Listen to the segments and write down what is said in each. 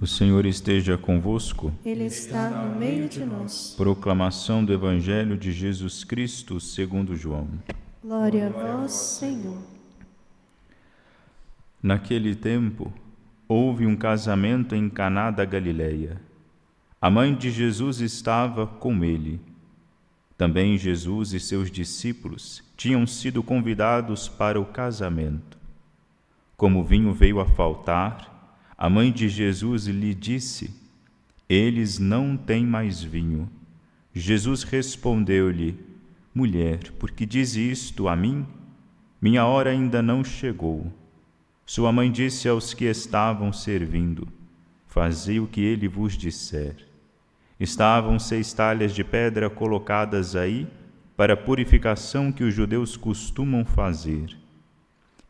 O Senhor esteja convosco. Ele está no meio de nós. Proclamação do Evangelho de Jesus Cristo segundo João. Glória a vós, Senhor. Naquele tempo, houve um casamento em Caná da Galileia. A mãe de Jesus estava com ele. Também Jesus e seus discípulos tinham sido convidados para o casamento. Como o vinho veio a faltar, a mãe de Jesus lhe disse: eles não têm mais vinho. Jesus respondeu-lhe: mulher, por que diz isto a mim? Minha hora ainda não chegou. Sua mãe disse aos que estavam servindo: fazei o que ele vos disser. Estavam 6 talhas de pedra colocadas aí para a purificação que os judeus costumam fazer.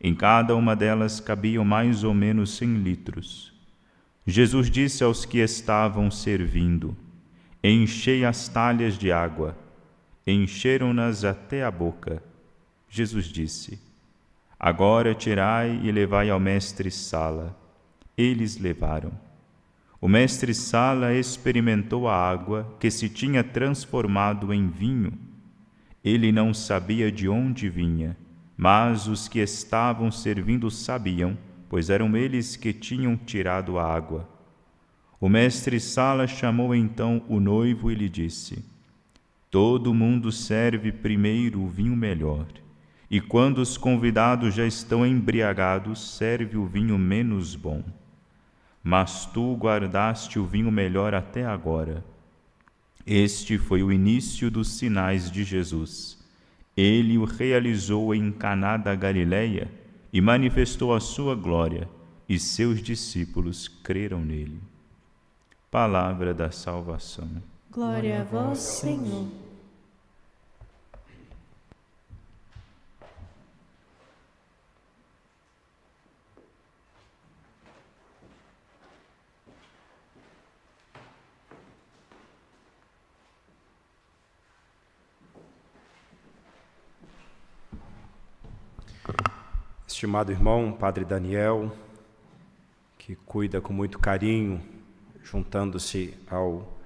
Em cada uma delas cabiam mais ou menos 100 litros. Jesus disse aos que estavam servindo: enchei as talhas de água. Encheram-nas até a boca. Jesus disse: agora tirai e levai ao mestre-sala. Eles levaram. O mestre-sala experimentou a água que se tinha transformado em vinho. Ele não sabia de onde vinha, mas os que estavam servindo sabiam, pois eram eles que tinham tirado a água. O mestre-sala chamou então o noivo e lhe disse: todo mundo serve primeiro o vinho melhor, e quando os convidados já estão embriagados, serve o vinho menos bom. Mas tu guardaste o vinho melhor até agora. Este foi o início dos sinais de Jesus. Ele o realizou em Caná da Galileia e manifestou a sua glória, e seus discípulos creram nele. Palavra da salvação. Glória a vós, Senhor. Estimado irmão, Padre Daniel, que cuida com muito carinho, juntando-se ao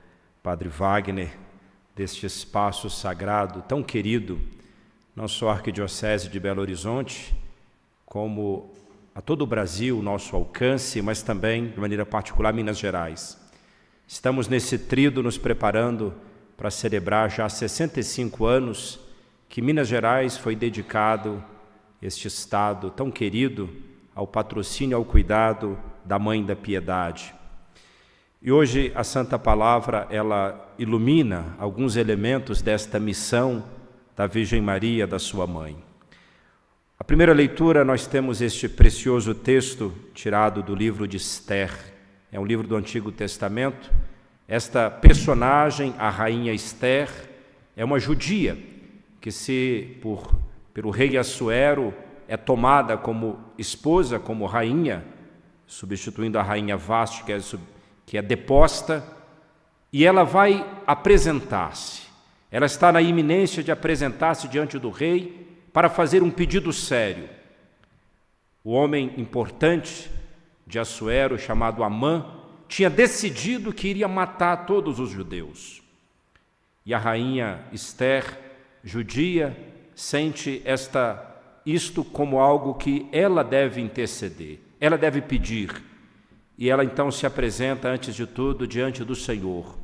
Padre Wagner, deste espaço sagrado tão querido, não só a Arquidiocese de Belo Horizonte, como a todo o Brasil, nosso alcance, mas também, de maneira particular, Minas Gerais. Estamos nesse tríodo nos preparando para celebrar já 65 anos que Minas Gerais foi dedicado, este estado tão querido, ao patrocínio e ao cuidado da Mãe da Piedade. E hoje a Santa Palavra, ela ilumina alguns elementos desta missão da Virgem Maria, da sua mãe. A primeira leitura, nós temos este precioso texto tirado do livro de Esther. É um livro do Antigo Testamento. Esta personagem, a rainha Esther, é uma judia que pelo rei Assuero é tomada como esposa, como rainha, substituindo a rainha Vasti, que é deposta, e ela vai apresentar-se. Ela está na iminência de apresentar-se diante do rei para fazer um pedido sério. O homem importante de Assuero, chamado Amã, tinha decidido que iria matar todos os judeus. E a rainha Esther, judia, sente isto como algo que ela deve interceder, ela deve pedir. E ela então se apresenta, antes de tudo, diante do Senhor.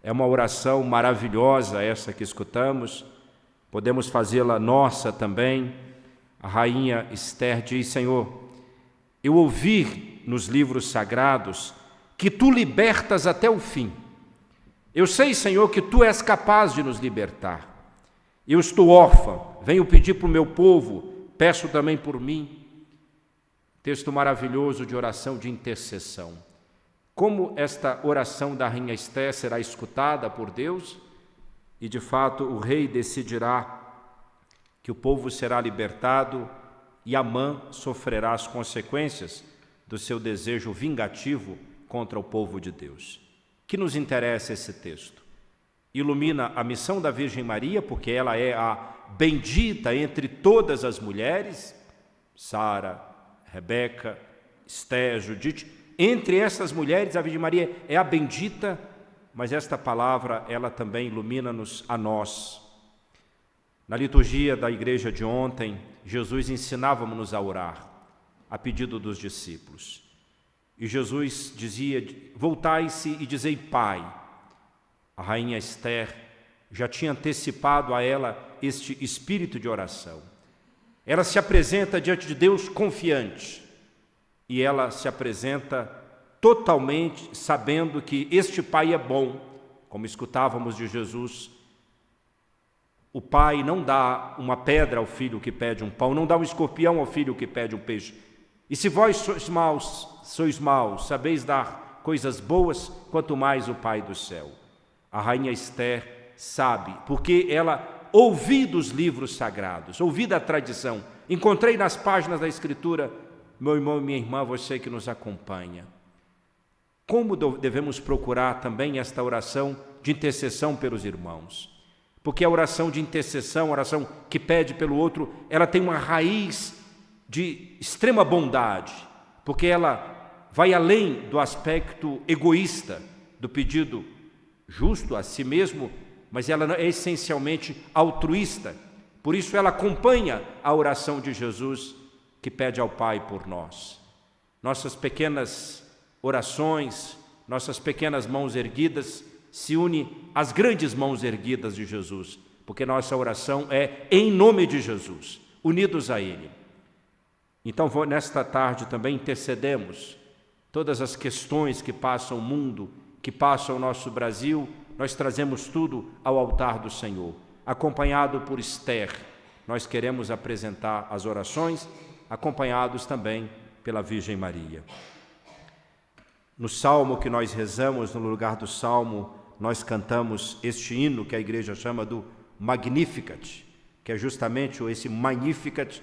É uma oração maravilhosa essa que escutamos, podemos fazê-la nossa também. A rainha Esther diz: Senhor, eu ouvi nos livros sagrados que Tu libertas até o fim. Eu sei, Senhor, que Tu és capaz de nos libertar. Eu estou órfã, venho pedir para o meu povo, peço também por mim. Texto maravilhoso de oração de intercessão. Como esta oração da rainha Esther será escutada por Deus? E de fato o rei decidirá que o povo será libertado e Amã sofrerá as consequências do seu desejo vingativo contra o povo de Deus. Que nos interessa esse texto? Ilumina a missão da Virgem Maria, porque ela é a bendita entre todas as mulheres, Sara, Rebeca, Esther, Judite, entre essas mulheres, a Virgem Maria é a bendita, mas esta palavra, ela também ilumina-nos a nós. Na liturgia da igreja de ontem, Jesus ensinava-nos a orar, a pedido dos discípulos. E Jesus dizia: voltai-se e dizei Pai. A rainha Esther já tinha antecipado a ela este espírito de oração. Ela se apresenta diante de Deus confiante, e ela se apresenta totalmente sabendo que este Pai é bom, como escutávamos de Jesus. O pai não dá uma pedra ao filho que pede um pão, não dá um escorpião ao filho que pede um peixe. E se vós sois maus, sabeis dar coisas boas, quanto mais o Pai do céu. A rainha Esther sabe, porque ela ouvi dos livros sagrados, ouvi da tradição, encontrei nas páginas da Escritura. Meu irmão e minha irmã, você que nos acompanha, como devemos procurar também esta oração de intercessão pelos irmãos? Porque a oração de intercessão, a oração que pede pelo outro, ela tem uma raiz de extrema bondade, porque ela vai além do aspecto egoísta do pedido justo a si mesmo, mas ela é essencialmente altruísta. Por isso ela acompanha a oração de Jesus, que pede ao Pai por nós. Nossas pequenas orações, nossas pequenas mãos erguidas, se une às grandes mãos erguidas de Jesus, porque nossa oração é em nome de Jesus, unidos a Ele. Então, nesta tarde também intercedemos todas as questões que passam o mundo, que passam o nosso Brasil, nós trazemos tudo ao altar do Senhor. Acompanhado por Esther, nós queremos apresentar as orações, acompanhados também pela Virgem Maria. No salmo que nós rezamos, no lugar do salmo, nós cantamos este hino que a igreja chama do Magnificat, que é justamente esse Magnificat,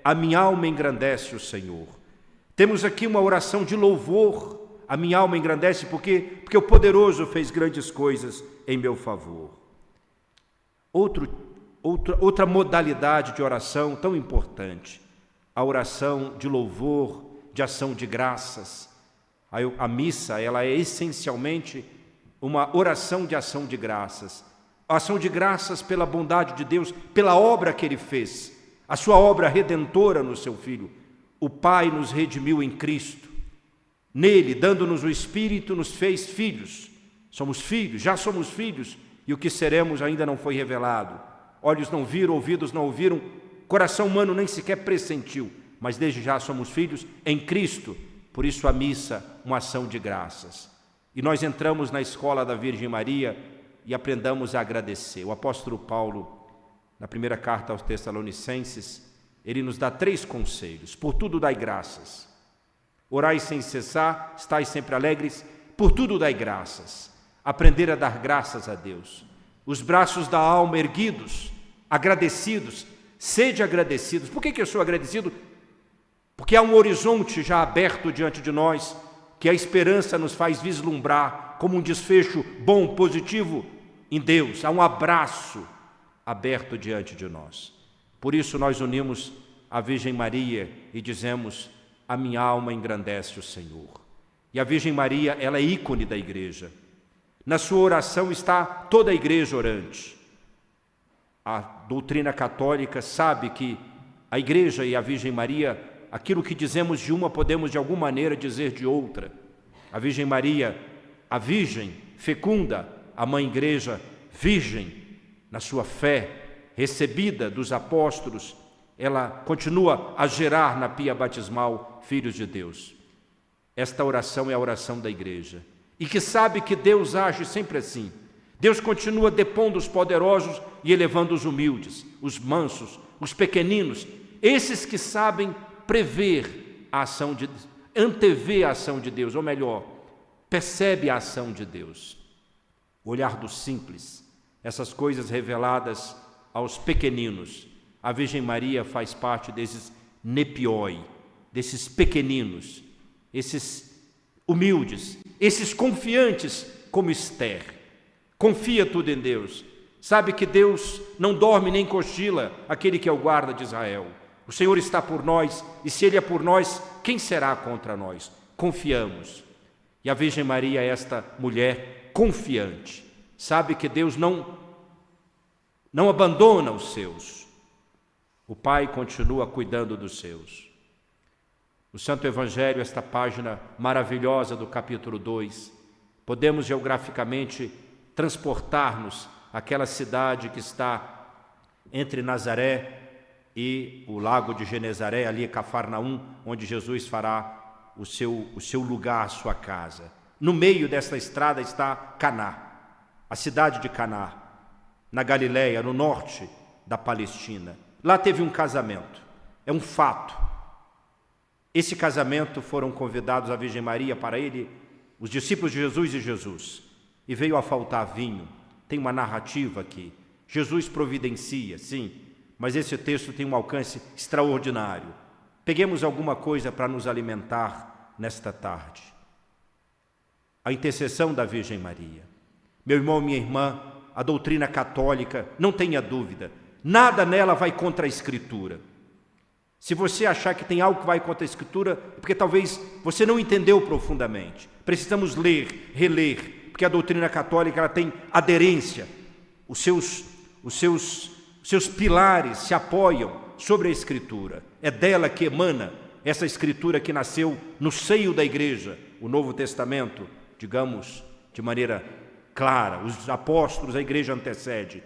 a minha alma engrandece o Senhor. Temos aqui uma oração de louvor, a minha alma engrandece porque o poderoso fez grandes coisas em meu favor. Outra modalidade de oração tão importante, a oração de louvor, de ação de graças. A missa, ela é essencialmente uma oração de ação de graças. Ação de graças pela bondade de Deus, pela obra que Ele fez, a sua obra redentora no seu Filho. O Pai nos redimiu em Cristo. Nele, dando-nos o Espírito, nos fez filhos. Somos filhos, já somos filhos, e o que seremos ainda não foi revelado. Olhos não viram, ouvidos não ouviram, coração humano nem sequer pressentiu, mas desde já somos filhos em Cristo. Por isso a missa, uma ação de graças. E nós entramos na escola da Virgem Maria e aprendamos a agradecer. O apóstolo Paulo, na primeira carta aos Tessalonicenses, ele nos dá 3 conselhos. Por tudo dai graças. Orai sem cessar, estai sempre alegres, por tudo dai graças. Aprender a dar graças a Deus. Os braços da alma erguidos, agradecidos, sede agradecidos. Por que eu sou agradecido? Porque há um horizonte já aberto diante de nós, que a esperança nos faz vislumbrar como um desfecho bom, positivo em Deus. Há um abraço aberto diante de nós. Por isso nós unimos a Virgem Maria e dizemos: a minha alma engrandece o Senhor. E a Virgem Maria, ela é ícone da igreja. Na sua oração está toda a igreja orante. A doutrina católica sabe que a igreja e a Virgem Maria, aquilo que dizemos de uma, podemos de alguma maneira dizer de outra. A Virgem Maria, a Virgem fecunda, a Mãe Igreja, virgem na sua fé, recebida dos apóstolos, ela continua a gerar na pia batismal filhos de Deus. Esta oração é a oração da igreja. E que sabe que Deus age sempre assim. Deus continua depondo os poderosos e elevando os humildes, os mansos, os pequeninos, esses que sabem prever a ação de Deus, antever a ação de Deus, ou melhor, percebe a ação de Deus. O olhar do simples, essas coisas reveladas aos pequeninos. A Virgem Maria faz parte desses nepioi, desses pequeninos, esses humildes, esses confiantes como Esther. Confia tudo em Deus. Sabe que Deus não dorme nem cochila, aquele que é o guarda de Israel. O Senhor está por nós, e se Ele é por nós, quem será contra nós? confiamos. E a Virgem Maria é esta mulher confiante, sabe que Deus não abandona os seus. O Pai continua cuidando dos seus. No Santo Evangelho, esta página maravilhosa do capítulo 2, podemos geograficamente transportar-nos àquela cidade que está entre Nazaré e o lago de Genezaré, ali Cafarnaum, onde Jesus fará o seu lugar, a sua casa. No meio desta estrada está Caná, a cidade de Caná, na Galileia, no norte da Palestina. Lá teve um casamento, é um fato. Esse casamento foram convidados a Virgem Maria para ele, os discípulos de Jesus e Jesus, e veio a faltar vinho. Tem uma narrativa aqui. Jesus providencia, sim, mas esse texto tem um alcance extraordinário. Peguemos alguma coisa para nos alimentar nesta tarde. A intercessão da Virgem Maria. Meu irmão, minha irmã, a doutrina católica, não tenha dúvida, nada nela vai contra a Escritura. Se você achar que tem algo que vai contra a Escritura, é porque talvez você não entendeu profundamente. Precisamos ler, reler, porque a doutrina católica ela tem aderência. Os seus pilares se apoiam sobre a Escritura. É dela que emana essa Escritura que nasceu no seio da Igreja, o Novo Testamento, digamos, de maneira clara. Os apóstolos, a Igreja antecede.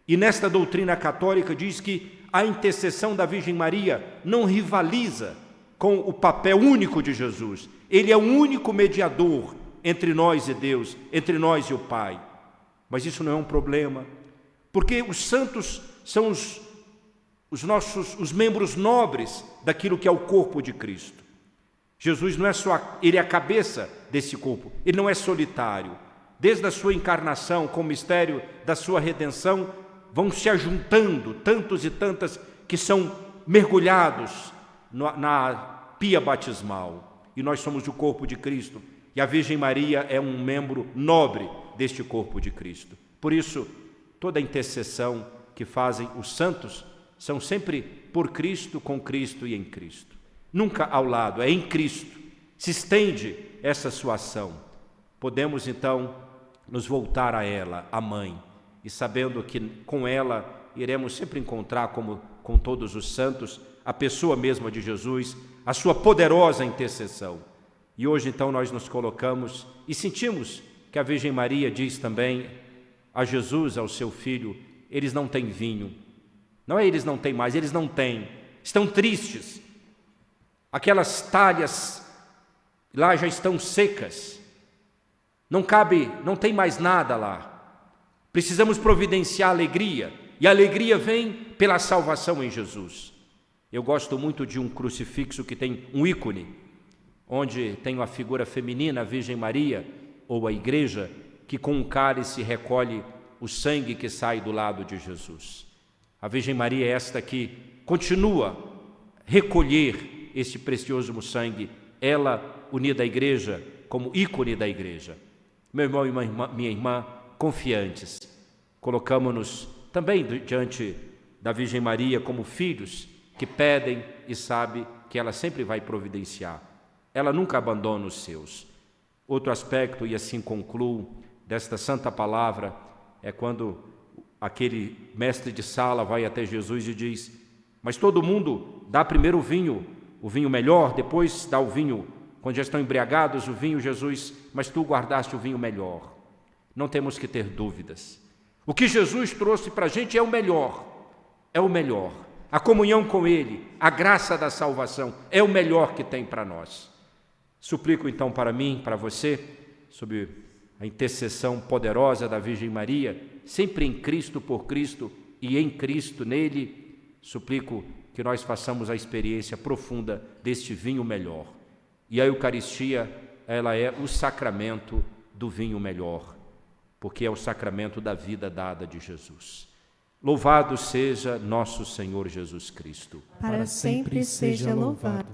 E nesta doutrina católica diz que a intercessão da Virgem Maria não rivaliza com o papel único de Jesus. Ele é o único mediador entre nós e Deus, entre nós e o Pai. Mas isso não é um problema, porque os santos são os membros nobres daquilo que é o corpo de Cristo. Jesus não é só, ele é a cabeça desse corpo, ele não é solitário. Desde a sua encarnação, com o mistério da sua redenção, vão se ajuntando tantos e tantas que são mergulhados na pia batismal. E nós somos o corpo de Cristo. E a Virgem Maria é um membro nobre deste corpo de Cristo. Por isso, toda a intercessão que fazem os santos são sempre por Cristo, com Cristo e em Cristo. Nunca ao lado, é em Cristo. Se estende essa sua ação. Podemos então nos voltar a ela, a Mãe, e sabendo que com ela iremos sempre encontrar, como com todos os santos, a pessoa mesma de Jesus, a sua poderosa intercessão. E hoje então nós nos colocamos e sentimos que a Virgem Maria diz também a Jesus, ao seu filho, eles não têm vinho. Não é eles não têm mais, eles não têm. Estão tristes. Aquelas talhas lá já estão secas. Não cabe, não tem mais nada lá. Precisamos providenciar alegria, e a alegria vem pela salvação em Jesus. Eu gosto muito de um crucifixo que tem um ícone, onde tem a figura feminina, a Virgem Maria, ou a igreja, que com um cálice recolhe o sangue que sai do lado de Jesus. A Virgem Maria é esta que continua a recolher este precioso sangue, ela unida à igreja como ícone da igreja. Meu irmão e minha irmã, confiantes, colocamos-nos também diante da Virgem Maria como filhos que pedem e sabem que ela sempre vai providenciar. Ela nunca abandona os seus. Outro aspecto, e assim concluo, desta santa palavra, é quando aquele mestre de sala vai até Jesus e diz: mas todo mundo dá primeiro o vinho melhor, depois dá o vinho, quando já estão embriagados, o vinho, Jesus, mas tu guardaste o vinho melhor. Não temos que ter dúvidas. O que Jesus trouxe para a gente é o melhor, é o melhor. A comunhão com Ele, a graça da salvação, é o melhor que tem para nós. Suplico então para mim, para você, sob a intercessão poderosa da Virgem Maria, sempre em Cristo, por Cristo e em Cristo, nele, suplico que nós façamos a experiência profunda deste vinho melhor. E a Eucaristia, ela é o sacramento do vinho melhor, porque é o sacramento da vida dada de Jesus. Louvado seja nosso Senhor Jesus Cristo. Para sempre seja louvado.